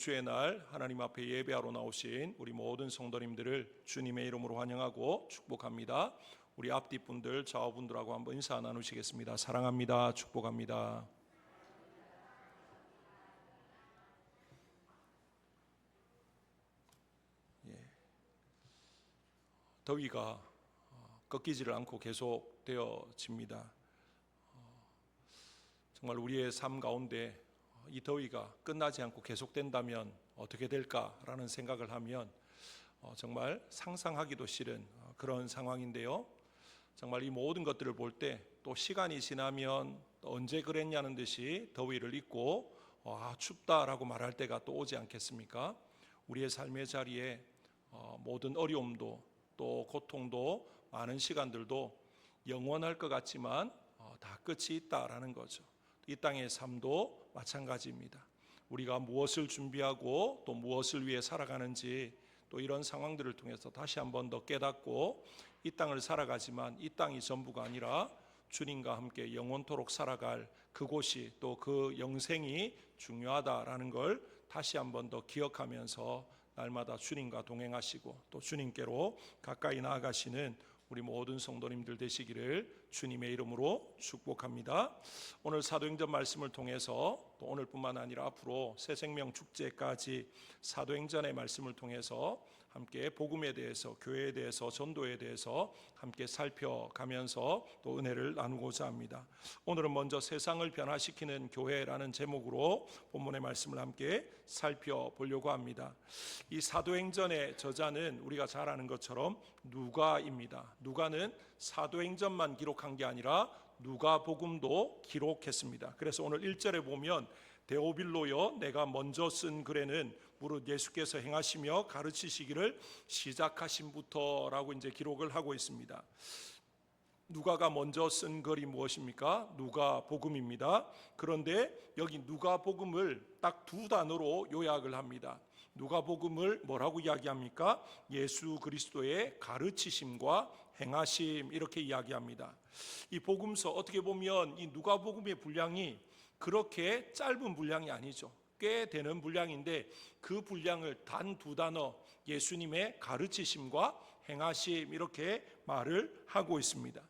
주의 날 하나님 앞에 예배하러 나오신 우리 모든 성도님들을 주님의 이름으로 환영하고 축복합니다. 우리 앞뒤 분들, 좌우분들하고 한번 인사 나누시겠습니다. 사랑합니다. 축복합니다. 더위가 꺾이지를 않고 계속 되어집니다. 정말 우리의 삶 가운데 이 더위가 끝나지 않고 계속된다면 어떻게 될까라는 생각을 하면 정말 상상하기도 싫은 그런 상황인데요. 정말 이 모든 것들을 볼 때 또 시간이 지나면 또 언제 그랬냐는 듯이 더위를 잊고 춥다라고 말할 때가 또 오지 않겠습니까? 우리의 삶의 자리에 모든 어려움도 또 고통도 많은 시간들도 영원할 것 같지만 다 끝이 있다라는 거죠. 이 땅의 삶도 마찬가지입니다. 우리가 무엇을 준비하고 또 무엇을 위해 살아가는지 또 이런 상황들을 통해서 다시 한번 더 깨닫고 이 땅을 살아가지만 이 땅이 전부가 아니라 주님과 함께 영원토록 살아갈 그곳이 또 그 영생이 중요하다라는 걸 다시 한번 더 기억하면서 날마다 주님과 동행하시고 또 주님께로 가까이 나아가시는 우리 모든 성도님들 되시기를 주님의 이름으로 축복합니다. 오늘 사도행전 말씀을 통해서 또 오늘뿐만 아니라 앞으로 새생명 축제까지 사도행전의 말씀을 통해서 함께 복음에 대해서, 교회에 대해서, 전도에 대해서 함께 살펴가면서 또 은혜를 나누고자 합니다. 오늘은 먼저 세상을 변화시키는 교회라는 제목으로 본문의 말씀을 함께 살펴보려고 합니다. 이 사도행전의 저자는 우리가 잘 아는 것처럼 누가입니다. 누가는 사도행전만 기록한 게 아니라 누가복음도 기록했습니다. 그래서 오늘 1절에 보면 데오빌로여 내가 먼저 쓴 글에는 무릇 예수께서 행하시며 가르치시기를 시작하신부터라고 이제 기록을 하고 있습니다. 누가가 먼저 쓴 글이 무엇입니까? 누가복음입니다. 그런데 여기 누가복음을 딱 두 단어로 요약을 합니다. 누가복음을 뭐라고 이야기합니까? 예수 그리스도의 가르치심과 행하심 이렇게 이야기합니다. 이 복음서 어떻게 보면 이 누가복음의 분량이 그렇게 짧은 분량이 아니죠. 꽤 되는 분량인데 그 분량을 단 두 단어 예수님의 가르치심과 행하심 이렇게 말을 하고 있습니다.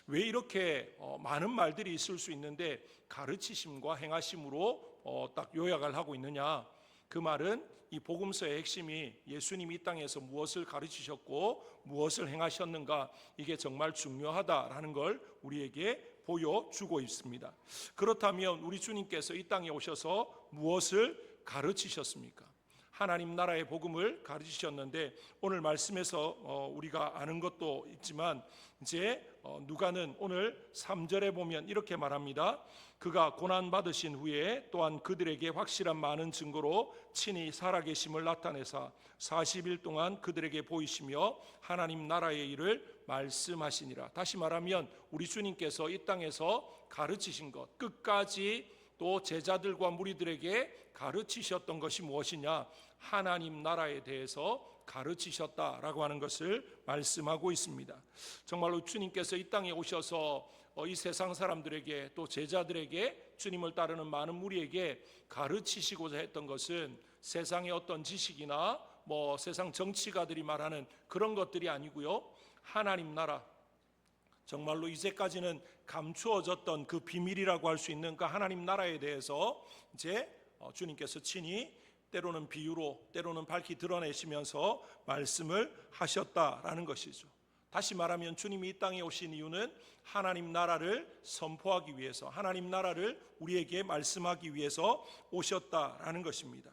왜 이렇게 많은 말들이 있을 수 있는데 가르치심과 행하심으로 딱 요약을 하고 있느냐? 그 말은 이 복음서의 핵심이 예수님이 이 땅에서 무엇을 가르치셨고 무엇을 행하셨는가 이게 정말 중요하다라는 걸 우리에게 보여주고 있습니다. 그렇다면 우리 주님께서 이 땅에 오셔서 무엇을 가르치셨습니까? 하나님 나라의 복음을 가르치셨는데 오늘 말씀에서 우리가 아는 것도 있지만 이제 누가는 오늘 3절에 보면 이렇게 말합니다. 그가 고난받으신 후에 또한 그들에게 확실한 많은 증거로 친히 살아계심을 나타내사 40일 동안 그들에게 보이시며 하나님 나라의 일을 말씀하시니라. 다시 말하면 우리 주님께서 이 땅에서 가르치신 것 끝까지 또 제자들과 무리들에게 가르치셨던 것이 무엇이냐? 하나님 나라에 대해서 가르치셨다라고 하는 것을 말씀하고 있습니다. 정말로 주님께서 이 땅에 오셔서 이 세상 사람들에게 또 제자들에게 주님을 따르는 많은 무리에게 가르치시고자 했던 것은 세상의 어떤 지식이나 세상 정치가들이 말하는 그런 것들이 아니고요. 하나님 나라, 정말로 이제까지는 감추어졌던 그 비밀이라고 할 수 있는 그 하나님 나라에 대해서 이제 주님께서 친히 때로는 비유로 때로는 밝히 드러내시면서 말씀을 하셨다라는 것이죠. 다시 말하면 주님이 이 땅에 오신 이유는 하나님 나라를 선포하기 위해서, 하나님 나라를 우리에게 말씀하기 위해서 오셨다라는 것입니다.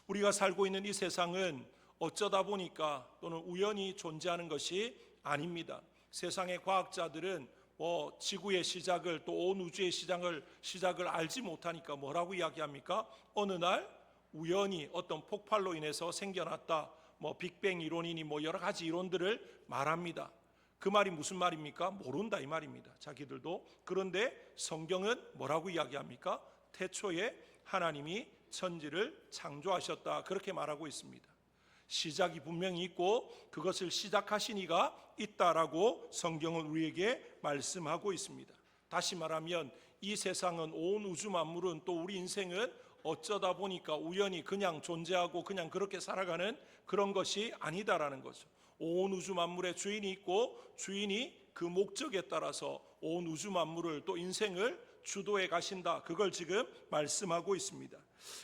우리가 살고 있는 이 세상은 어쩌다 보니까 또는 우연히 존재하는 것이 아닙니다. 세상의 과학자들은 지구의 시작을 또 온 우주의 시작을 알지 못하니까 뭐라고 이야기합니까? 어느 날 우연히 어떤 폭발로 인해서 생겨났다. 빅뱅 이론이니 여러 가지 이론들을 말합니다. 그 말이 무슨 말입니까? 모른다 이 말입니다. 자기들도. 그런데 성경은 뭐라고 이야기합니까? 태초에 하나님이 천지를 창조하셨다. 그렇게 말하고 있습니다. 시작이 분명히 있고 그것을 시작하신 이가 있다라고 성경은 우리에게 말씀하고 있습니다. 다시 말하면 이 세상은 온 우주 만물은 또 우리 인생은 어쩌다 보니까 우연히 그냥 존재하고 그냥 그렇게 살아가는 그런 것이 아니다라는 거죠. 온 우주 만물의 주인이 있고 주인이 그 목적에 따라서 온 우주 만물을 또 인생을 주도해 가신다. 그걸 지금 말씀하고 있습니다.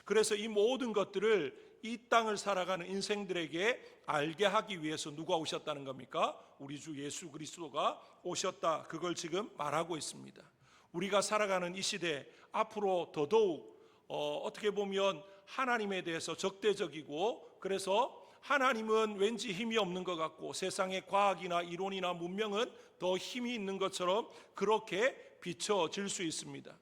그래서 이 모든 것들을 이 땅을 살아가는 인생들에게 알게 하기 위해서 누가 오셨다는 겁니까? 우리 주 예수 그리스도가 오셨다. 그걸 지금 말하고 있습니다. 우리가 살아가는 이 시대 앞으로 더더욱 어떻게 보면 하나님에 대해서 적대적이고, 그래서 하나님은 왠지 힘이 없는 것 같고 세상의 과학이나 이론이나 문명은 더 힘이 있는 것처럼 그렇게 비춰질 수 있습니다.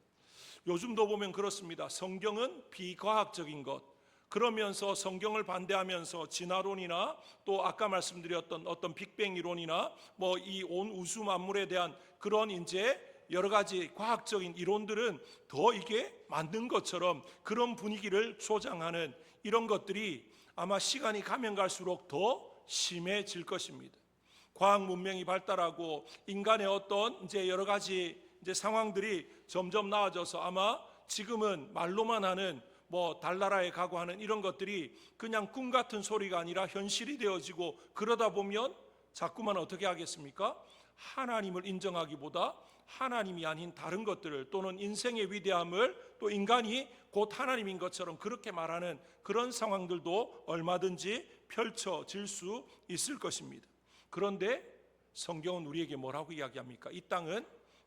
요즘도 보면 그렇습니다. 성경은 비과학적인 것, 그러면서 성경을 반대하면서 진화론이나 또 아까 말씀드렸던 어떤 빅뱅 이론이나 뭐 이 온 우주 만물에 대한 그런 이제 여러 가지 과학적인 이론들은 더 이게 맞는 것처럼 그런 분위기를 조장하는 이런 것들이 아마 시간이 가면 갈수록 더 심해질 것입니다. 과학 문명이 발달하고 인간의 어떤 이제 여러 가지 이제 상황들이 점점 나아져서 아마 지금은 말로만 하는 뭐 달나라에 가고 하는 이런 것들이 그냥 꿈 같은 소리가 아니라 현실이 되어지고, 그러다 보면 자꾸만 어떻게 하겠습니까? 하나님을 인정하기보다 하나님이 아닌 다른 것들을, 또는 인생의 위대함을 또 인간이 곧 하나님인 것처럼 그렇게 말하는 그런 상황들도 얼마든지 펼쳐질 수 있을 것입니다. 그런데 성경은 우리에게 뭐라고 이야기합니까? 이 땅은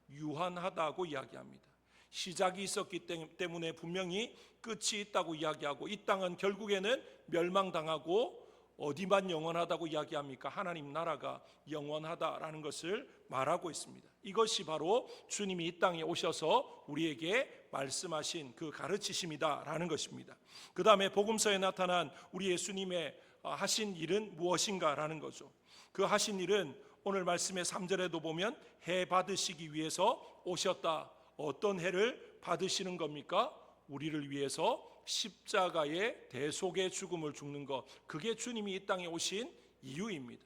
유한하다고 이야기합니다. 시작이 있었기 때문에 분명히 끝이 있다고 이야기하고, 이 땅은 결국에는 멸망당하고 어디만 영원하다고 이야기합니까? 하나님 나라가 영원하다라는 것을 말하고 있습니다. 이것이 바로 주님이 이 땅에 오셔서 우리에게 말씀하신 그 가르치심이다라는 것입니다. 그 다음에 복음서에 나타난 우리 예수님의 하신 일은 무엇인가라는 거죠. 그 하신 일은 오늘 말씀의 3절에도 보면 해 받으시기 위해서 오셨다. 어떤 해를 받으시는 겁니까? 우리를 위해서 십자가의 대속의 죽음을 죽는 것, 그게 주님이 이 땅에 오신 이유입니다.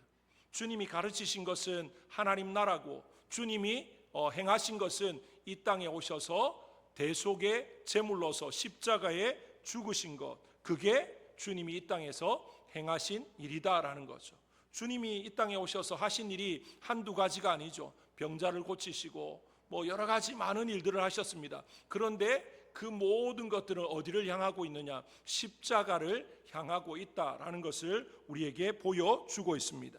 주님이 가르치신 것은 하나님 나라고, 주님이 행하신 것은 이 땅에 오셔서 대속의 제물로서 십자가에 죽으신 것, 그게 주님이 이 땅에서 행하신 일이다라는 거죠. 주님이 이 땅에 오셔서 하신 일이 한두 가지가 아니죠. 병자를 고치시고 뭐 여러 가지 많은 일들을 하셨습니다. 그런데 그 모든 것들은 어디를 향하고 있느냐? 십자가를 향하고 있다라는 것을 우리에게 보여주고 있습니다.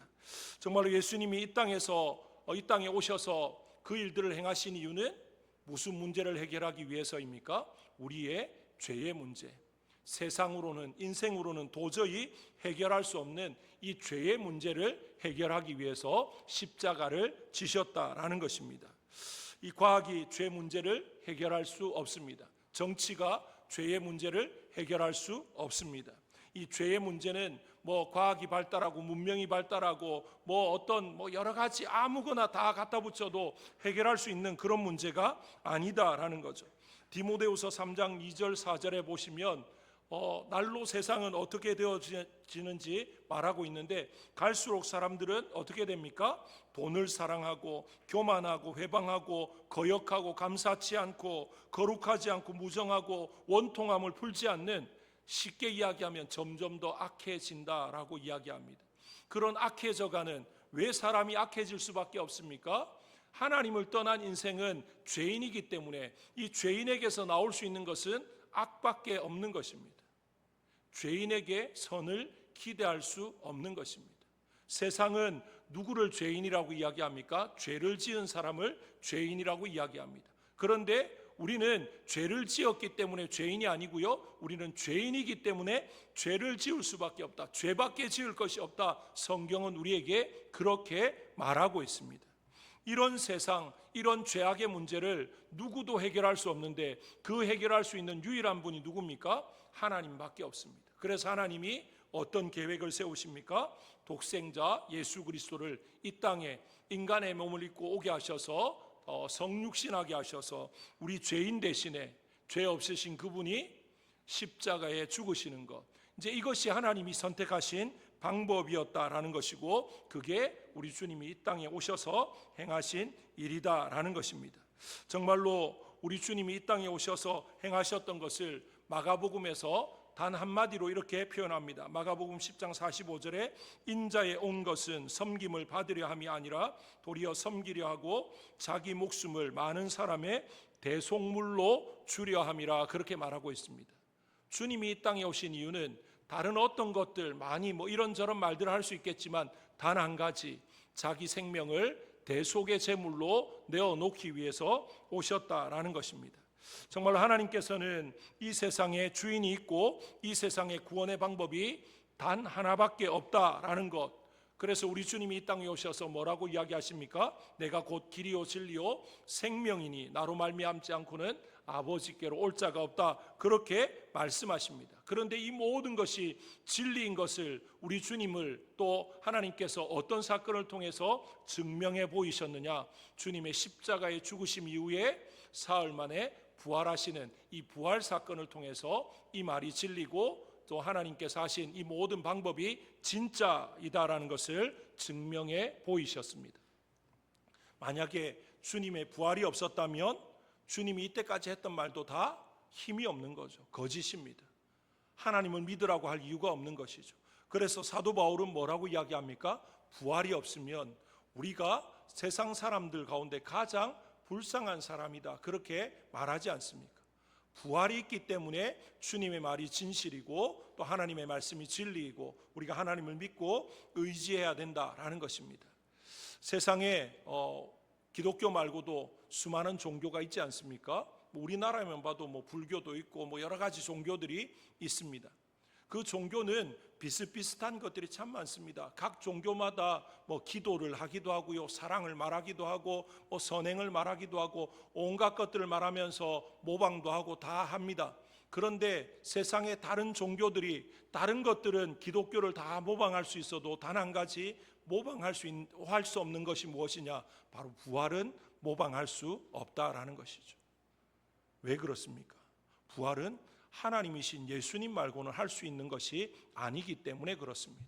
정말로 예수님이 이 땅에 오셔서 그 일들을 행하신 이유는 무슨 문제를 해결하기 위해서입니까? 우리의 죄의 문제, 세상으로는, 인생으로는 도저히 해결할 수 없는 이 죄의 문제를 해결하기 위해서 십자가를 지셨다라는 것입니다. 이 과학이 죄 문제를 해결할 수 없습니다. 정치가 죄의 문제를 해결할 수 없습니다. 이 죄의 문제는 뭐 과학이 발달하고 문명이 발달하고 뭐 어떤 뭐 여러 가지 아무거나 다 갖다 붙여도 해결할 수 있는 그런 문제가 아니다라는 거죠. 디모데후서 3장 2절 4절에 보시면 날로 세상은 어떻게 되어지는지 말하고 있는데, 갈수록 사람들은 어떻게 됩니까? 돈을 사랑하고 교만하고 회방하고 거역하고 감사치 않고 거룩하지 않고 무정하고 원통함을 풀지 않는, 쉽게 이야기하면 점점 더 악해진다라고 이야기합니다. 그런 악해져가는, 왜 사람이 악해질 수밖에 없습니까? 하나님을 떠난 인생은 죄인이기 때문에 이 죄인에게서 나올 수 있는 것은 악밖에 없는 것입니다. 죄인에게 선을 기대할 수 없는 것입니다. 세상은 누구를 죄인이라고 이야기합니까? 죄를 지은 사람을 죄인이라고 이야기합니다. 그런데 우리는 죄를 지었기 때문에 죄인이 아니고요, 우리는 죄인이기 때문에 죄를 지을 수밖에 없다, 죄밖에 지을 것이 없다, 성경은 우리에게 그렇게 말하고 있습니다. 이런 세상, 이런 죄악의 문제를 누구도 해결할 수 없는데 그 해결할 수 있는 유일한 분이 누굽니까? 하나님밖에 없습니다. 그래서 하나님이 어떤 계획을 세우십니까? 독생자 예수 그리스도를 이 땅에 인간의 몸을 입고 오게 하셔서 성육신하게 하셔서 우리 죄인 대신에, 죄 없으신 그분이 십자가에 죽으시는 것, 이제 이것이 하나님이 선택하신 방법이었다라는 것이고, 그게 우리 주님이 이 땅에 오셔서 행하신 일이다라는 것입니다. 정말로 우리 주님이 이 땅에 오셔서 행하셨던 것을 마가복음에서 단 한마디로 이렇게 표현합니다. 마가복음 10장 45절에 인자에 온 것은 섬김을 받으려 함이 아니라 도리어 섬기려 하고 자기 목숨을 많은 사람의 대속물로 주려 함이라, 그렇게 말하고 있습니다. 주님이 이 땅에 오신 이유는 다른 어떤 것들 많이 이런저런 말들을 할 수 있겠지만 단 한 가지, 자기 생명을 대속의 제물로 내어놓기 위해서 오셨다라는 것입니다. 정말 하나님께서는 이 세상에 주인이 있고 이 세상의 구원의 방법이 단 하나밖에 없다라는 것, 그래서 우리 주님이 이 땅에 오셔서 뭐라고 이야기하십니까? 내가 곧 길이요 진리요 생명이니 나로 말미암지 않고는 아버지께로 올 자가 없다, 그렇게 말씀하십니다. 그런데 이 모든 것이 진리인 것을 우리 주님을 또 하나님께서 어떤 사건을 통해서 증명해 보이셨느냐? 주님의 십자가의 죽으심 이후에 사흘 만에 부활하시는 이 부활 사건을 통해서 이 말이 진리고 또 하나님께서 하신 이 모든 방법이 진짜이다라는 것을 증명해 보이셨습니다. 만약에 주님의 부활이 없었다면 주님이 이때까지 했던 말도 다 힘이 없는 거죠. 거짓입니다. 하나님을 믿으라고 할 이유가 없는 것이죠. 그래서 사도 바울은 뭐라고 이야기합니까? 부활이 없으면 우리가 세상 사람들 가운데 가장 불쌍한 사람이다, 그렇게 말하지 않습니까? 부활이 있기 때문에 주님의 말이 진실이고 또 하나님의 말씀이 진리이고 우리가 하나님을 믿고 의지해야 된다라는 것입니다. 세상에 기독교 말고도 수많은 종교가 있지 않습니까? 우리나라에만 봐도 불교도 있고 여러 가지 종교들이 있습니다. 그 종교는 비슷비슷한 것들이 참 많습니다. 각 종교마다 기도를 하기도 하고요, 사랑을 말하기도 하고 선행을 말하기도 하고 온갖 것들을 말하면서 모방도 하고 다 합니다. 그런데 세상의 다른 종교들이, 다른 것들은 기독교를 다 모방할 수 있어도 단 한 가지 모방할 수 없는 것이 무엇이냐? 바로 부활은 모방할 수 없다라는 것이죠. 왜 그렇습니까? 부활은 하나님이신 예수님 말고는 할 수 있는 것이 아니기 때문에 그렇습니다.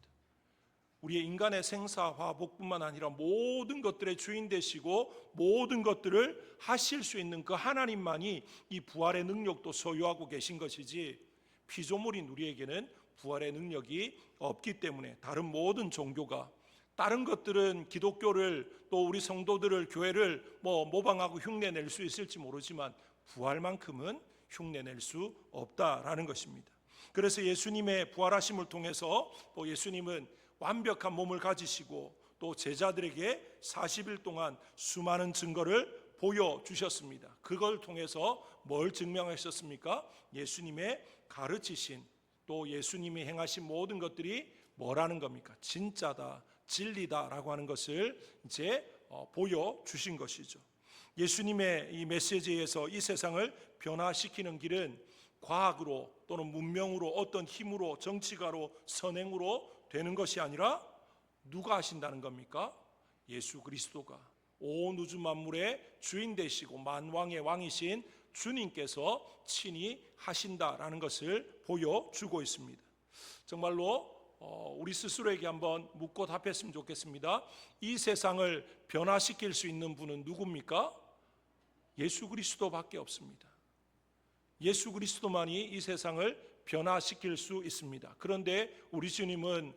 우리의 인간의 생사화복뿐만 아니라 모든 것들의 주인 되시고 모든 것들을 하실 수 있는 그 하나님만이 이 부활의 능력도 소유하고 계신 것이지, 피조물인 우리에게는 부활의 능력이 없기 때문에 다른 모든 종교가, 다른 것들은 기독교를 또 우리 성도들을, 교회를 모방하고 흉내낼 수 있을지 모르지만 부활만큼은 흉내낼 수 없다라는 것입니다. 그래서 예수님의 부활하심을 통해서 또 예수님은 완벽한 몸을 가지시고 또 제자들에게 40일 동안 수많은 증거를 보여주셨습니다. 그걸 통해서 뭘 증명하셨습니까? 예수님의 가르치신 또 예수님이 행하신 모든 것들이 뭐라는 겁니까? 진짜다, 진리다라고 하는 것을 이제 보여주신 것이죠. 예수님의 이 메시지에서 이 세상을 변화시키는 길은 과학으로 또는 문명으로, 어떤 힘으로, 정치가로, 선행으로 되는 것이 아니라 누가 하신다는 겁니까? 예수 그리스도가, 온 우주 만물의 주인 되시고 만왕의 왕이신 주님께서 친히 하신다라는 것을 보여주고 있습니다. 정말로 우리 스스로에게 한번 묻고 답했으면 좋겠습니다. 이 세상을 변화시킬 수 있는 분은 누굽니까? 예수 그리스도밖에 없습니다. 예수 그리스도만이 이 세상을 변화시킬 수 있습니다. 그런데 우리 주님은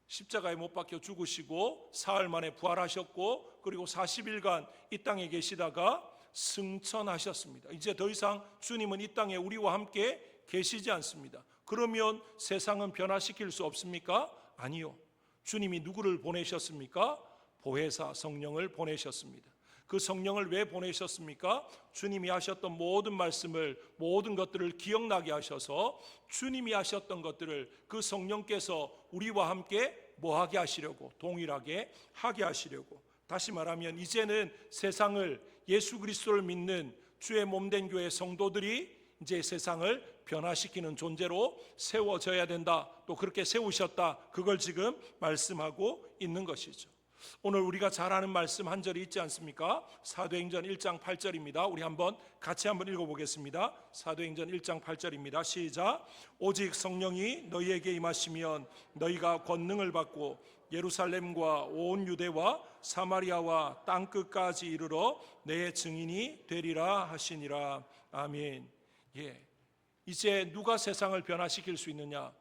십자가에 못 박혀 죽으시고 사흘 만에 부활하셨고 그리고 40일간 이 땅에 계시다가 승천하셨습니다. 이제 더 이상 주님은 이 땅에 우리와 함께 계시지 않습니다. 그러면 세상은 변화시킬 수 없습니까? 아니요. 주님이 누구를 보내셨습니까? 보혜사 성령을 보내셨습니다. 그 성령을 왜 보내셨습니까? 주님이 하셨던 모든 말씀을, 모든 것들을 기억나게 하셔서 주님이 하셨던 것들을 그 성령께서 우리와 함께 뭐하게 하시려고? 동일하게 하게 하시려고. 다시 말하면 이제는 세상을, 예수 그리스도를 믿는 주의 몸된 교회 성도들이 이제 세상을 변화시키는 존재로 세워져야 된다. 또 그렇게 세우셨다. 그걸 지금 말씀하고 있는 것이죠. 오늘 우리가 잘 아는 말씀 한 절이 있지 않습니까? 사도행전 1장 8절입니다. 우리 같이 한번 읽어보겠습니다. 사도행전 1장 8절입니다. 시작. 오직 성령이 너희에게 임하시면 너희가 권능을 받고 예루살렘과 온 유대와 사마리아와 땅끝까지 이르러 내 증인이 되리라 하시니라. 아멘. 이제 누가 세상을 변화시킬 수 있느냐?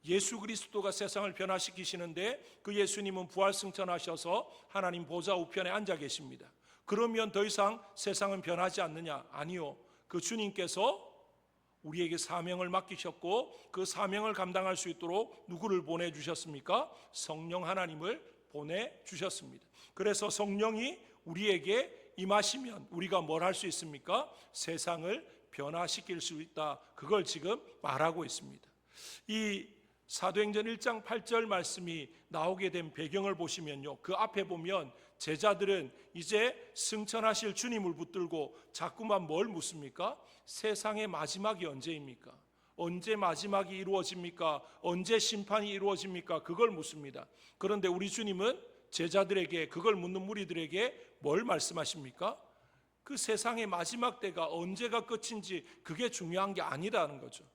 예수 그리스도가 세상을 변화시키시는데 그 예수님은 부활승천하셔서 하나님 보좌 우편에 앉아 계십니다. 그러면 더 이상 세상은 변하지 않느냐? 아니요. 그 주님께서 우리에게 사명을 맡기셨고 그 사명을 감당할 수 있도록 누구를 보내주셨습니까? 성령 하나님을 보내주셨습니다. 그래서 성령이 우리에게 임하시면 우리가 뭘 할 수 있습니까? 세상을 변화시킬 수 있다. 그걸 지금 말하고 있습니다. 이 사도행전 1장 8절 말씀이 나오게 된 배경을 보시면요, 그 앞에 보면 제자들은 이제 승천하실 주님을 붙들고 자꾸만 뭘 묻습니까? 세상의 마지막이 언제입니까? 언제 마지막이 이루어집니까? 언제 심판이 이루어집니까? 그걸 묻습니다. 그런데 우리 주님은 제자들에게, 그걸 묻는 무리들에게 뭘 말씀하십니까? 그 세상의 마지막 때가 언제가 끝인지 그게 중요한 게 아니라는 거죠.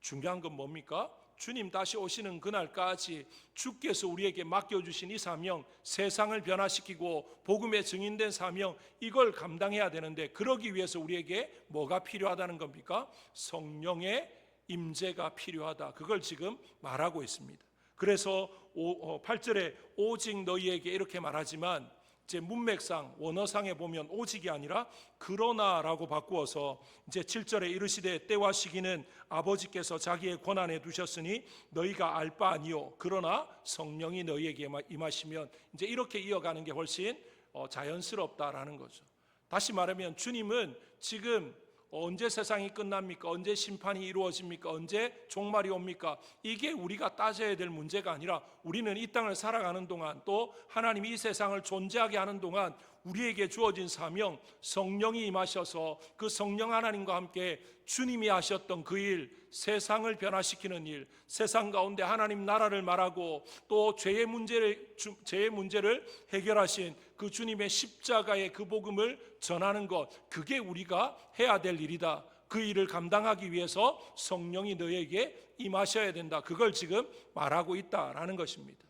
중요한 건 뭡니까? 주님 다시 오시는 그날까지 주께서 우리에게 맡겨주신 이 사명, 세상을 변화시키고 복음의 증인된 사명, 이걸 감당해야 되는데 그러기 위해서 우리에게 뭐가 필요하다는 겁니까? 성령의 임재가 필요하다. 그걸 지금 말하고 있습니다. 그래서 8절에 오직 너희에게 이렇게 말하지만 이제 문맥상 원어상에 보면 오직이 아니라 그러나라고 바꾸어서 이제 7절에 이르시되 때와 시기는 아버지께서 자기의 권한에 두셨으니 너희가 알 바 아니요 그러나 성령이 너희에게 임하시면, 이제 이렇게 이어가는 게 훨씬 자연스럽다라는 거죠. 다시 말하면 주님은 지금 언제 세상이 끝납니까? 언제 심판이 이루어집니까? 언제 종말이 옵니까? 이게 우리가 따져야 될 문제가 아니라 우리는 이 땅을 살아가는 동안, 또 하나님이 이 세상을 존재하게 하는 동안 우리에게 주어진 사명, 성령이 임하셔서 그 성령 하나님과 함께 주님이 하셨던 그 일, 세상을 변화시키는 일, 세상 가운데 하나님 나라를 말하고 또 죄의 문제를 해결하신 그 주님의 십자가의 그 복음을 전하는 것, 그게 우리가 해야 될 일이다. 그 일을 감당하기 위해서 성령이 너에게 임하셔야 된다. 그걸 지금 말하고 있다라는 것입니다.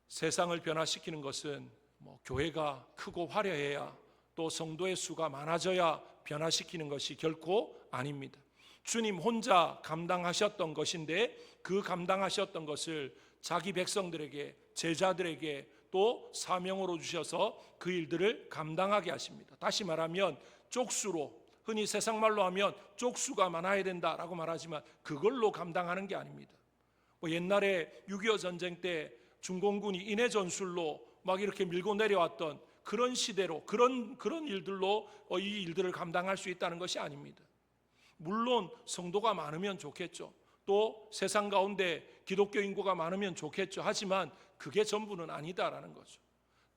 세상을 변화시키는 것은 교회가 크고 화려해야, 또 성도의 수가 많아져야 변화시키는 것이 결코 아닙니다. 주님 혼자 감당하셨던 것인데 그 감당하셨던 것을 자기 백성들에게, 제자들에게 또 사명으로 주셔서 그 일들을 감당하게 하십니다. 다시 말하면 쪽수로, 흔히 세상 말로 하면 쪽수가 많아야 된다라고 말하지만 그걸로 감당하는 게 아닙니다. 옛날에 6.25 전쟁 때 중공군이 인해 전술로 막 이렇게 밀고 내려왔던 그런 시대로, 그런 일들로 이 일들을 감당할 수 있다는 것이 아닙니다. 물론 성도가 많으면 좋겠죠. 또 세상 가운데 기독교 인구가 많으면 좋겠죠. 하지만 그게 전부는 아니다라는 거죠.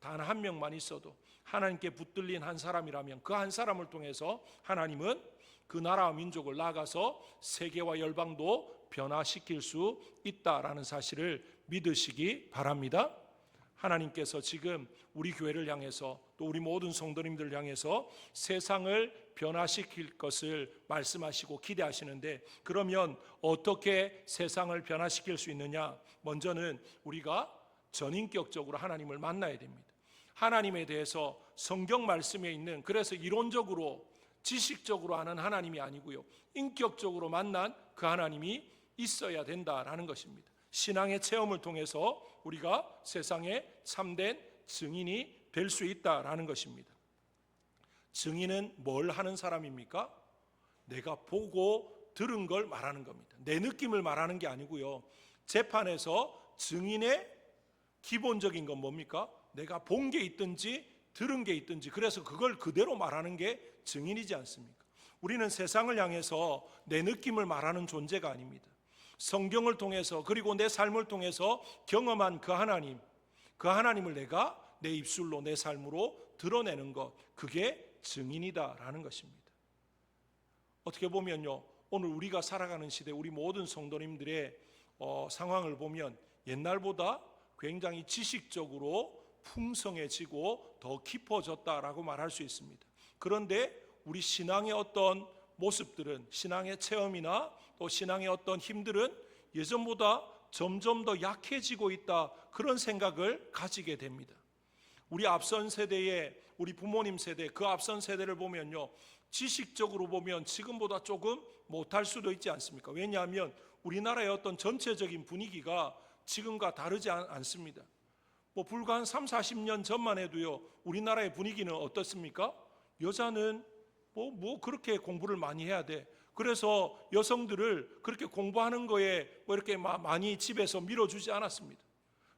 단 한 명만 있어도, 하나님께 붙들린 한 사람이라면 그 한 사람을 통해서 하나님은 그 나라와 민족을 나아가서 세계와 열방도 변화시킬 수 있다라는 사실을 믿으시기 바랍니다. 하나님께서 지금 우리 교회를 향해서, 또 우리 모든 성도님들을 향해서 세상을 변화시킬 것을 말씀하시고 기대하시는데, 그러면 어떻게 세상을 변화시킬 수 있느냐? 먼저는 우리가 전인격적으로 하나님을 만나야 됩니다. 하나님에 대해서 성경 말씀에 있는, 그래서 이론적으로 지식적으로 아는 하나님이 아니고요, 인격적으로 만난 그 하나님이 있어야 된다라는 것입니다. 신앙의 체험을 통해서 우리가 세상에 참된 증인이 될 수 있다라는 것입니다. 증인은 뭘 하는 사람입니까? 내가 보고 들은 걸 말하는 겁니다. 내 느낌을 말하는 게 아니고요, 재판에서 증인의 기본적인 건 뭡니까? 내가 본 게 있든지 들은 게 있든지, 그래서 그걸 그대로 말하는 게 증인이지 않습니까? 우리는 세상을 향해서 내 느낌을 말하는 존재가 아닙니다. 성경을 통해서, 그리고 내 삶을 통해서 경험한 그 하나님을 내가 내 입술로, 내 삶으로 드러내는 것, 그게 증인이다라는 것입니다. 어떻게 보면요, 오늘 우리가 살아가는 시대, 우리 모든 성도님들의 상황을 보면 옛날보다 굉장히 지식적으로 풍성해지고 더 깊어졌다라고 말할 수 있습니다. 그런데 우리 신앙의 어떤 모습들은, 신앙의 체험이나 또 신앙의 어떤 힘들은 예전보다 점점 더 약해지고 있다, 그런 생각을 가지게 됩니다. 우리 앞선 세대의, 우리 부모님 세대, 그 앞선 세대를 보면요, 지식적으로 보면 지금보다 조금 못할 수도 있지 않습니까? 왜냐하면 우리나라의 어떤 전체적인 분위기가 지금과 다르지 않습니다. 불과 한 3, 40년 전만 해도요, 우리나라의 분위기는 어떻습니까? 여자는 그렇게 공부를 많이 해야 돼. 그래서 여성들을 그렇게 공부하는 거에 이렇게 많이 집에서 밀어주지 않았습니다.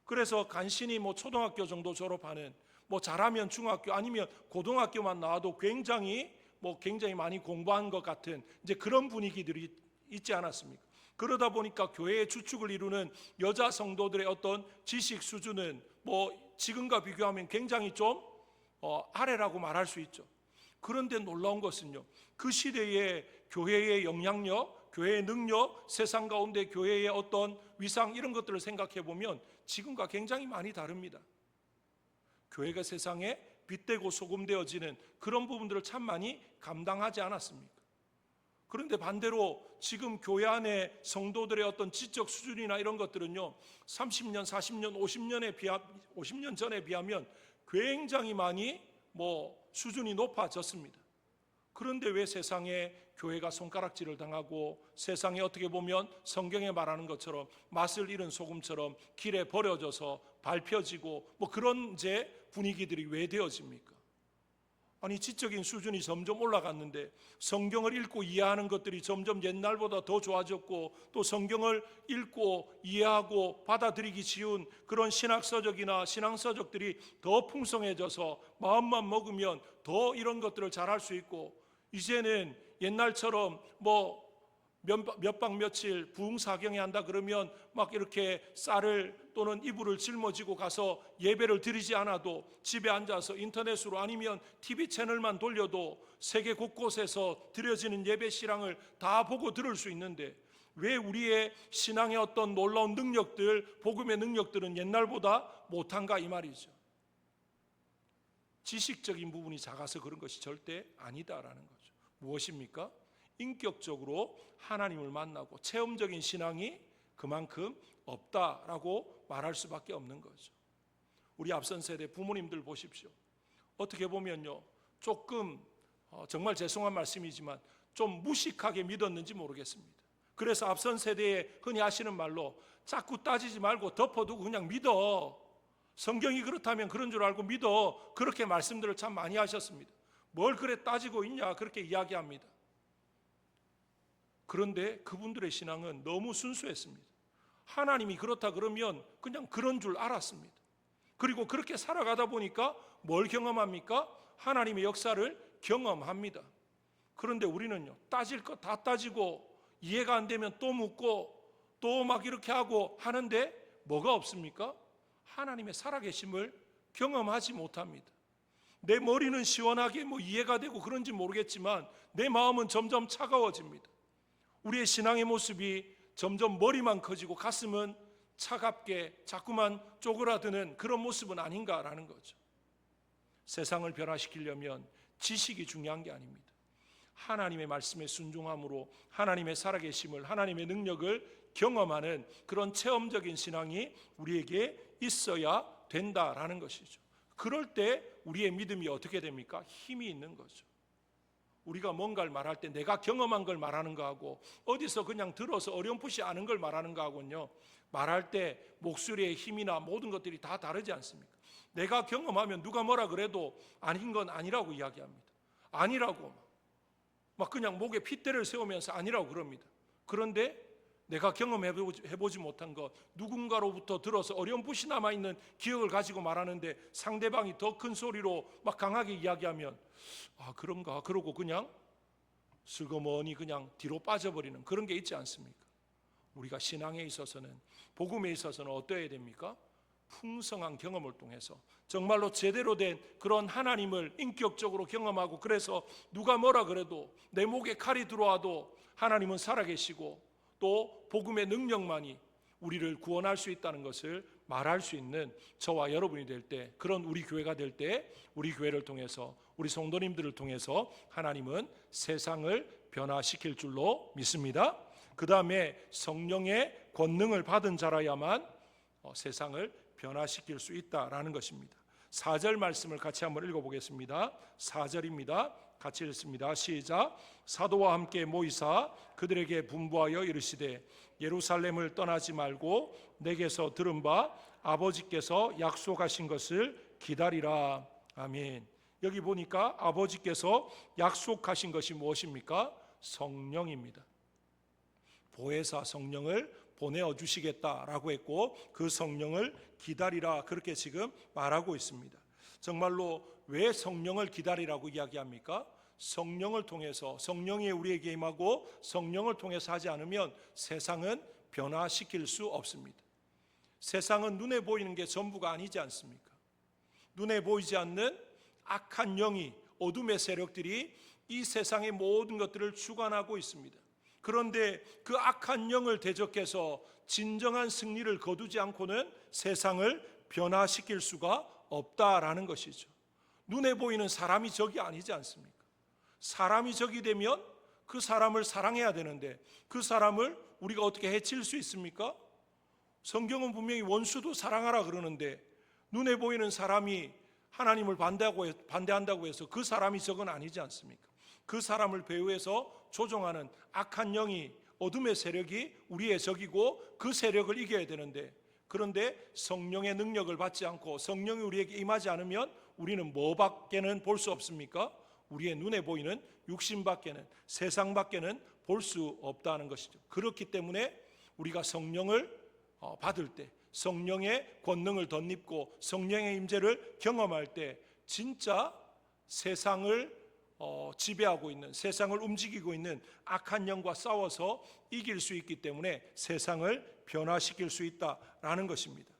그래서 간신히 초등학교 정도 졸업하는, 잘하면 중학교 아니면 고등학교만 나와도 굉장히 많이 공부한 것 같은 이제 그런 분위기들이 있지 않았습니까? 그러다 보니까 교회의 주축을 이루는 여자 성도들의 어떤 지식 수준은 지금과 비교하면 굉장히 좀 아래라고 말할 수 있죠. 그런데 놀라운 것은요, 그 시대의 교회의 영향력, 교회의 능력, 세상 가운데 교회의 어떤 위상 이런 것들을 생각해 보면 지금과 굉장히 많이 다릅니다. 교회가 세상에 빛되고 소금되어지는 그런 부분들을 참 많이 감당하지 않았습니까? 그런데 반대로 지금 교회 안에 성도들의 어떤 지적 수준이나 이런 것들은요, 30년, 40년, 50년 전에 비하면 굉장히 많이 수준이 높아졌습니다. 그런데 왜 세상에 교회가 손가락질을 당하고 세상에 어떻게 보면 성경에 말하는 것처럼 맛을 잃은 소금처럼 길에 버려져서 밟혀지고 그런 이제 분위기들이 왜 되어집니까? 아니, 지적인 수준이 점점 올라갔는데 성경을 읽고 이해하는 것들이 점점 옛날보다 더 좋아졌고, 또 성경을 읽고 이해하고 받아들이기 쉬운 그런 신학서적이나 신앙서적들이 더 풍성해져서 마음만 먹으면 더 이런 것들을 잘할 수 있고, 이제는 옛날처럼 몇 박 며칠 부흥사경회 한다 그러면 막 이렇게 쌀을 또는 이불을 짊어지고 가서 예배를 드리지 않아도 집에 앉아서 인터넷으로 아니면 TV 채널만 돌려도 세계 곳곳에서 드려지는 예배 실황을 다 보고 들을 수 있는데, 왜 우리의 신앙의 어떤 놀라운 능력들, 복음의 능력들은 옛날보다 못한가 이 말이죠. 지식적인 부분이 작아서 그런 것이 절대 아니다라는 거죠. 무엇입니까? 인격적으로 하나님을 만나고 체험적인 신앙이 그만큼 없다라고 말할 수밖에 없는 거죠. 우리 앞선 세대 부모님들 보십시오. 어떻게 보면요, 조금 정말 죄송한 말씀이지만 좀 무식하게 믿었는지 모르겠습니다. 그래서 앞선 세대에 흔히 하시는 말로 자꾸 따지지 말고 덮어두고 그냥 믿어, 성경이 그렇다면 그런 줄 알고 믿어, 그렇게 말씀들을 참 많이 하셨습니다. 뭘 그래 따지고 있냐 그렇게 이야기합니다. 그런데 그분들의 신앙은 너무 순수했습니다. 하나님이 그렇다 그러면 그냥 그런 줄 알았습니다. 그리고 그렇게 살아가다 보니까 뭘 경험합니까? 하나님의 역사를 경험합니다. 그런데 우리는요, 따질 거 다 따지고 이해가 안 되면 또 묻고 또 막 이렇게 하고 하는데 뭐가 없습니까? 하나님의 살아계심을 경험하지 못합니다. 내 머리는 시원하게 이해가 되고 그런지 모르겠지만 내 마음은 점점 차가워집니다. 우리의 신앙의 모습이 점점 머리만 커지고 가슴은 차갑게 자꾸만 쪼그라드는 그런 모습은 아닌가라는 거죠. 세상을 변화시키려면 지식이 중요한 게 아닙니다. 하나님의 말씀에 순종함으로 하나님의 살아계심을, 하나님의 능력을 경험하는 그런 체험적인 신앙이 우리에게 있어야 된다라는 것이죠. 그럴 때 우리의 믿음이 어떻게 됩니까? 힘이 있는 거죠. 우리가 뭔가를 말할 때 내가 경험한 걸 말하는 거하고 어디서 그냥 들어서 어렴풋이 아는 걸 말하는 거하고는요, 말할 때 목소리의 힘이나 모든 것들이 다 다르지 않습니까? 내가 경험하면 누가 뭐라 그래도 아닌 건 아니라고 이야기합니다. 아니라고 막 그냥 목에 핏대를 세우면서 아니라고 그럽니다. 그런데 내가 경험해보지 못한 것, 누군가로부터 들어서 어렴풋이 남아있는 기억을 가지고 말하는데 상대방이 더 큰 소리로 막 강하게 이야기하면 아 그런가 그러고 그냥 슬그머니 그냥 뒤로 빠져버리는 그런 게 있지 않습니까? 우리가 신앙에 있어서는, 복음에 있어서는 어떠해야 됩니까? 풍성한 경험을 통해서 정말로 제대로 된 그런 하나님을 인격적으로 경험하고, 그래서 누가 뭐라 그래도 내 목에 칼이 들어와도 하나님은 살아계시고 또 복음의 능력만이 우리를 구원할 수 있다는 것을 말할 수 있는 저와 여러분이 될 때, 그런 우리 교회가 될 때, 우리 교회를 통해서, 우리 성도님들을 통해서 하나님은 세상을 변화시킬 줄로 믿습니다. 그 다음에 성령의 권능을 받은 자라야만 세상을 변화시킬 수 있다라는 것입니다. 4절 말씀을 같이 한번 읽어보겠습니다. 4절입니다. 같이 읽습니다. 시작. 사도와 함께 모이사 그들에게 분부하여 이르시되 예루살렘을 떠나지 말고 내게서 들은 바 아버지께서 약속하신 것을 기다리라. 아멘. 여기 보니까 아버지께서 약속하신 것이 무엇입니까? 성령입니다. 보혜사 성령을 보내어 주시겠다라고 했고 그 성령을 기다리라 그렇게 지금 말하고 있습니다. 정말로 왜 성령을 기다리라고 이야기합니까? 성령을 통해서 성령이 우리에게 임하고 성령을 통해서 하지 않으면 세상은 변화시킬 수 없습니다. 세상은 눈에 보이는 게 전부가 아니지 않습니까? 눈에 보이지 않는 악한 영이 어둠의 세력들이 이 세상의 모든 것들을 주관하고 있습니다. 그런데 그 악한 영을 대적해서 진정한 승리를 거두지 않고는 세상을 변화시킬 수가 없다라는 것이죠. 눈에 보이는 사람이 적이 아니지 않습니까? 사람이 적이 되면 그 사람을 사랑해야 되는데 그 사람을 우리가 어떻게 해칠 수 있습니까? 성경은 분명히 원수도 사랑하라 그러는데 눈에 보이는 사람이 하나님을 반대한다고 해서 그 사람이 적은 아니지 않습니까? 그 사람을 배후에서 조종하는 악한 영이 어둠의 세력이 우리의 적이고 그 세력을 이겨야 되는데 그런데 성령의 능력을 받지 않고 성령이 우리에게 임하지 않으면 우리는 뭐밖에는 볼 수 없습니까? 우리의 눈에 보이는 육신밖에는 세상밖에는 볼 수 없다는 것이죠. 그렇기 때문에 우리가 성령을 받을 때 성령의 권능을 덧입고 성령의 임재를 경험할 때 진짜 세상을 지배하고 있는 세상을 움직이고 있는 악한 영과 싸워서 이길 수 있기 때문에 세상을 변화시킬 수 있다라는 것입니다.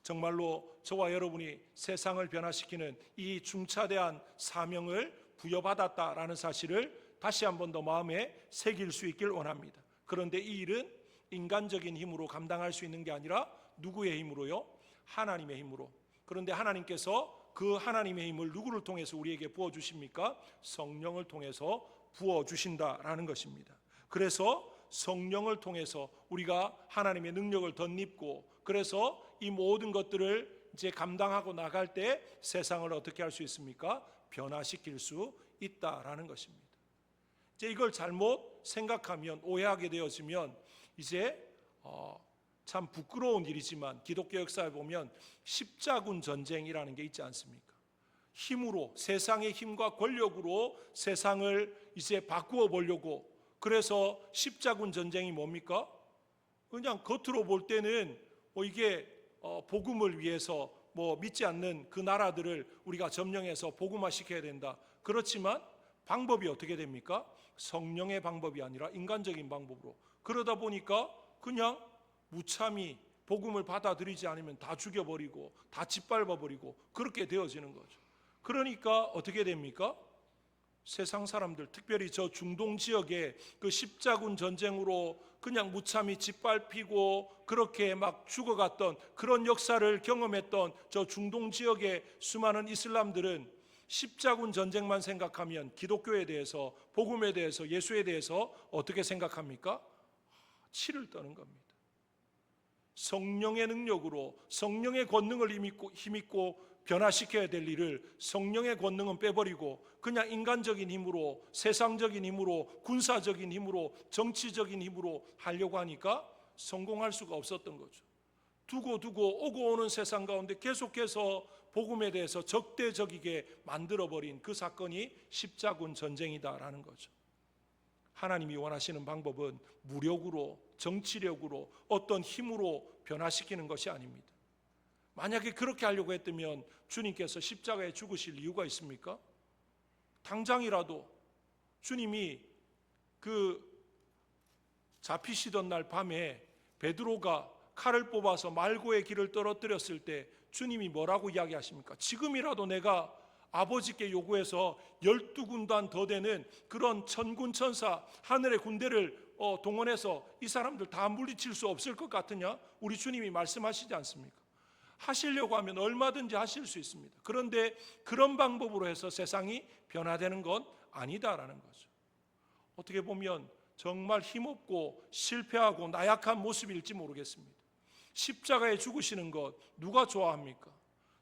정말로 저와 여러분이 세상을 변화시키는 이 중차대한 사명을 부여받았다라는 사실을 다시 한 번 더 마음에 새길 수 있길 원합니다. 그런데 이 일은 인간적인 힘으로 감당할 수 있는 게 아니라 누구의 힘으로요? 하나님의 힘으로. 그런데 하나님께서 그 하나님의 힘을 누구를 통해서 우리에게 부어주십니까? 성령을 통해서 부어주신다라는 것입니다. 그래서 성령을 통해서 우리가 하나님의 능력을 덧입고 그래서 이 모든 것들을 이제 감당하고 나갈 때 세상을 어떻게 할 수 있습니까? 변화시킬 수 있다라는 것입니다. 이제 이걸 잘못 생각하면 오해하게 되어지면 이제 참 부끄러운 일이지만 기독교 역사에 보면 십자군 전쟁이라는 게 있지 않습니까? 힘으로 세상의 힘과 권력으로 세상을 이제 바꾸어 보려고 그래서 십자군 전쟁이 뭡니까? 그냥 겉으로 볼 때는 이게 복음을 위해서 믿지 않는 그 나라들을 우리가 점령해서 복음화시켜야 된다. 그렇지만 방법이 어떻게 됩니까? 성령의 방법이 아니라 인간적인 방법으로 그러다 보니까 그냥 무참히 복음을 받아들이지 않으면 다 죽여버리고 다 짓밟아버리고 그렇게 되어지는 거죠. 그러니까 어떻게 됩니까? 세상 사람들 특별히 저 중동 지역에 그 십자군 전쟁으로 그냥 무참히 짓밟히고 그렇게 막 죽어갔던 그런 역사를 경험했던 저 중동 지역의 수많은 이슬람들은 십자군 전쟁만 생각하면 기독교에 대해서 복음에 대해서 예수에 대해서 어떻게 생각합니까? 치를 떠는 겁니다. 성령의 능력으로 성령의 권능을 힘입고 변화시켜야 될 일을 성령의 권능은 빼버리고 그냥 인간적인 힘으로 세상적인 힘으로 군사적인 힘으로 정치적인 힘으로 하려고 하니까 성공할 수가 없었던 거죠. 두고 오고 오는 세상 가운데 계속해서 복음에 대해서 적대적이게 만들어버린 그 사건이 십자군 전쟁이다라는 거죠. 하나님이 원하시는 방법은 무력으로 정치력으로 어떤 힘으로 변화시키는 것이 아닙니다. 만약에 그렇게 하려고 했다면 주님께서 십자가에 죽으실 이유가 있습니까? 당장이라도 주님이 그 잡히시던 날 밤에 베드로가 칼을 뽑아서 말고의 길을 떨어뜨렸을 때 주님이 뭐라고 이야기하십니까? 지금이라도 내가 아버지께 요구해서 12군단 더 되는 그런 천군 천사 하늘의 군대를 동원해서 이 사람들 다 물리칠 수 없을 것 같으냐? 우리 주님이 말씀하시지 않습니까? 하시려고 하면 얼마든지 하실 수 있습니다. 그런데 그런 방법으로 해서 세상이 변화되는 건 아니다라는 거죠. 어떻게 보면 정말 힘없고 실패하고 나약한 모습일지 모르겠습니다. 십자가에 죽으시는 것 누가 좋아합니까?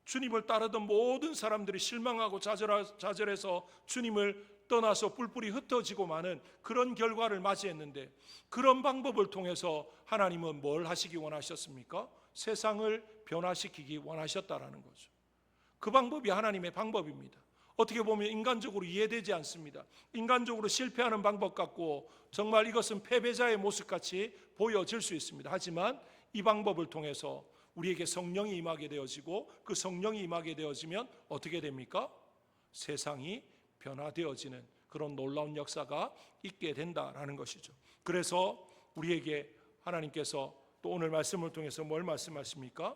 주님을 따르던 모든 사람들이 실망하고 좌절해서 주님을 떠나서 뿔뿔이 흩어지고 마는 그런 결과를 맞이했는데, 그런 방법을 통해서 하나님은 뭘 하시기 원하셨습니까? 세상을 변화시키기 원하셨다라는 거죠. 그 방법이 하나님의 방법입니다. 어떻게 보면 인간적으로 이해되지 않습니다. 인간적으로 실패하는 방법 같고 정말 이것은 패배자의 모습같이 보여질 수 있습니다. 하지만 이 방법을 통해서 우리에게 성령이 임하게 되어지고, 그 성령이 임하게 되어지면 어떻게 됩니까? 세상이 변화되어지는 그런 놀라운 역사가 있게 된다라는 것이죠. 그래서 우리에게 하나님께서 또 오늘 말씀을 통해서 뭘 말씀하십니까?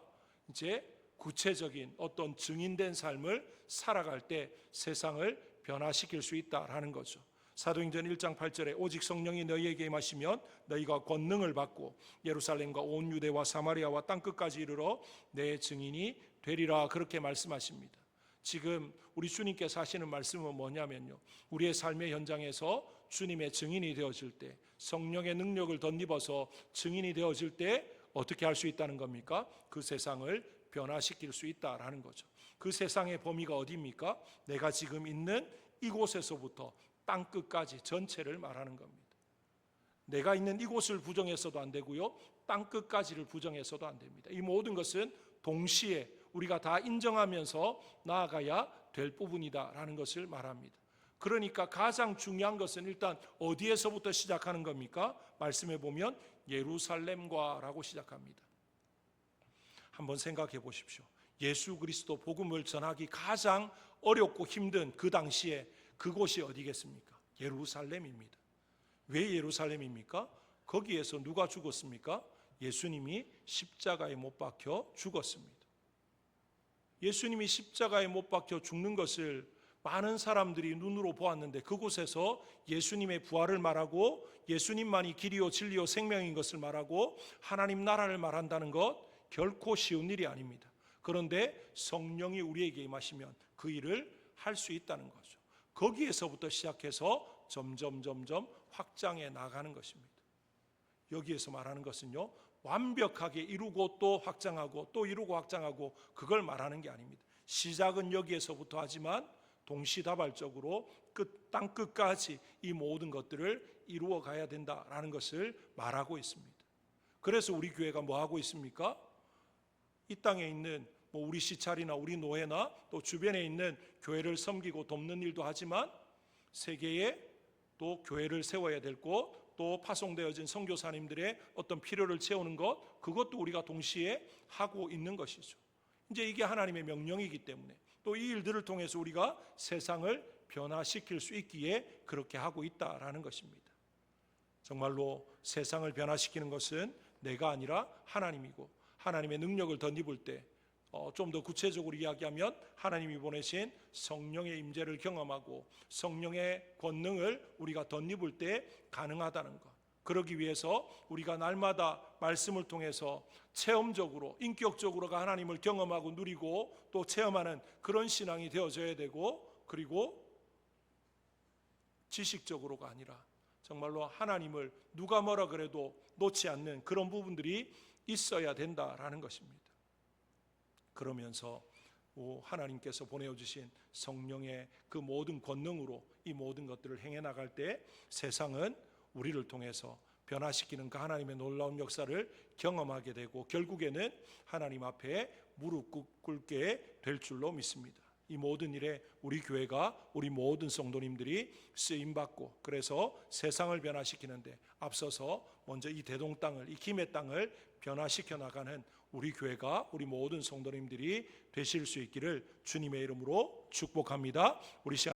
이제 구체적인 어떤 증인된 삶을 살아갈 때 세상을 변화시킬 수 있다라는 거죠. 사도행전 1장 8절에 오직 성령이 너희에게 임하시면 너희가 권능을 받고 예루살렘과 온 유대와 사마리아와 땅끝까지 이르러 내 증인이 되리라, 그렇게 말씀하십니다. 지금 우리 주님께서 하시는 말씀은 뭐냐면요, 우리의 삶의 현장에서 주님의 증인이 되어질 때, 성령의 능력을 덧입어서 증인이 되어질 때 어떻게 할 수 있다는 겁니까? 그 세상을 변화시킬 수 있다라는 거죠. 그 세상의 범위가 어디입니까? 내가 지금 있는 이곳에서부터 땅끝까지 전체를 말하는 겁니다. 내가 있는 이곳을 부정해서도 안 되고요, 땅끝까지를 부정해서도 안 됩니다. 이 모든 것은 동시에 우리가 다 인정하면서 나아가야 될 부분이다라는 것을 말합니다. 그러니까 가장 중요한 것은 일단 어디에서부터 시작하는 겁니까? 말씀해 보면 예루살렘과라고 시작합니다. 한번 생각해 보십시오. 예수 그리스도 복음을 전하기 가장 어렵고 힘든 그 당시에 그곳이 어디겠습니까? 예루살렘입니다. 왜 예루살렘입니까? 거기에서 누가 죽었습니까? 예수님이 십자가에 못 박혀 죽었습니다. 예수님이 십자가에 못 박혀 죽는 것을 많은 사람들이 눈으로 보았는데, 그곳에서 예수님의 부활을 말하고 예수님만이 길이요 진리요 생명인 것을 말하고 하나님 나라를 말한다는 것 결코 쉬운 일이 아닙니다. 그런데 성령이 우리에게 임하시면 그 일을 할 수 있다는 거죠. 거기에서부터 시작해서 점점 확장해 나가는 것입니다. 여기에서 말하는 것은요, 완벽하게 이루고 또 확장하고 또 이루고 확장하고 그걸 말하는 게 아닙니다. 시작은 여기에서부터 하지만 동시다발적으로 땅 끝까지 이 모든 것들을 이루어 가야 된다라는 것을 말하고 있습니다. 그래서 우리 교회가 뭐 하고 있습니까? 이 땅에 있는 우리 시찰이나 우리 노회나 또 주변에 있는 교회를 섬기고 돕는 일도 하지만 세계에 또 교회를 세워야 될 것, 또 파송되어진 선교사님들의 어떤 필요를 채우는 것, 그것도 우리가 동시에 하고 있는 것이죠. 이제 이게 하나님의 명령이기 때문에 또 이 일들을 통해서 우리가 세상을 변화시킬 수 있기에 그렇게 하고 있다라는 것입니다. 정말로 세상을 변화시키는 것은 내가 아니라 하나님이고, 하나님의 능력을 덧입을 때 좀 더 구체적으로 이야기하면 하나님이 보내신 성령의 임재를 경험하고 성령의 권능을 우리가 덧입을 때 가능하다는 것. 그러기 위해서 우리가 날마다 말씀을 통해서 체험적으로 인격적으로가 하나님을 경험하고 누리고 또 체험하는 그런 신앙이 되어져야 되고, 그리고 지식적으로가 아니라 정말로 하나님을 누가 뭐라 그래도 놓지 않는 그런 부분들이 있어야 된다라는 것입니다. 그러면서 하나님께서 보내주신 성령의 그 모든 권능으로 이 모든 것들을 행해 나갈 때 세상은 우리를 통해서 변화시키는 그 하나님의 놀라운 역사를 경험하게 되고 결국에는 하나님 앞에 무릎 꿇게 될 줄로 믿습니다. 이 모든 일에 우리 교회가, 우리 모든 성도님들이 쓰임받고, 그래서 세상을 변화시키는데 앞서서 먼저 이 대동 땅을, 이 김해 땅을 변화시켜 나가는 우리 교회가, 우리 모든 성도님들이 되실 수 있기를 주님의 이름으로 축복합니다. 우리 시간